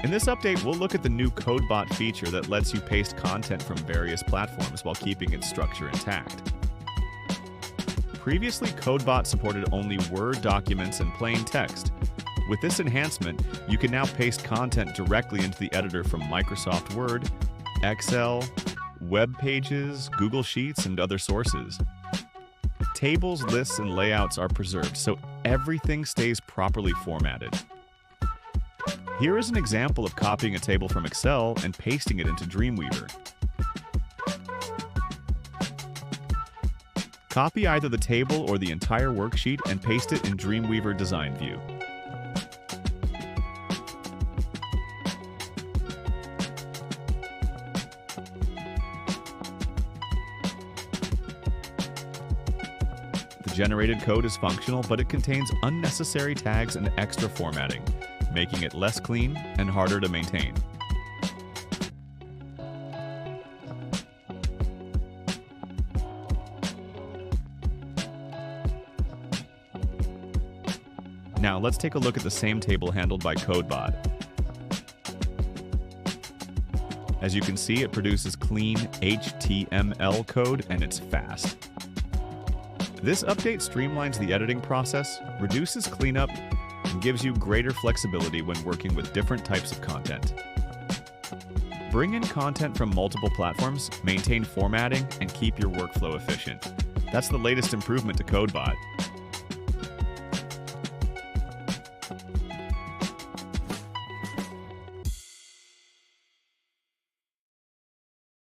In this update, we'll look at the new CodeBOT feature that lets you paste content from various platforms while keeping its structure intact. Previously, CodeBOT supported only Word documents and plain text. With this enhancement, you can now paste content directly into the editor from Microsoft Word, Excel, web pages, Google Sheets, and other sources. Tables, lists, and layouts are preserved, so everything stays properly formatted. Here is an example of copying a table from Excel and pasting it into Dreamweaver. Copy either the table or the entire worksheet and paste it in Dreamweaver Design View. The generated code is functional, but it contains unnecessary tags and extra formatting, making it less clean and harder to maintain. Now let's take a look at the same table handled by CodeBOT. As you can see, it produces clean HTML code and it's fast. This update streamlines the editing process, reduces cleanup, and gives you greater flexibility when working with different types of content. Bring in content from multiple platforms, maintain formatting, and keep your workflow efficient. That's the latest improvement to CodeBOT.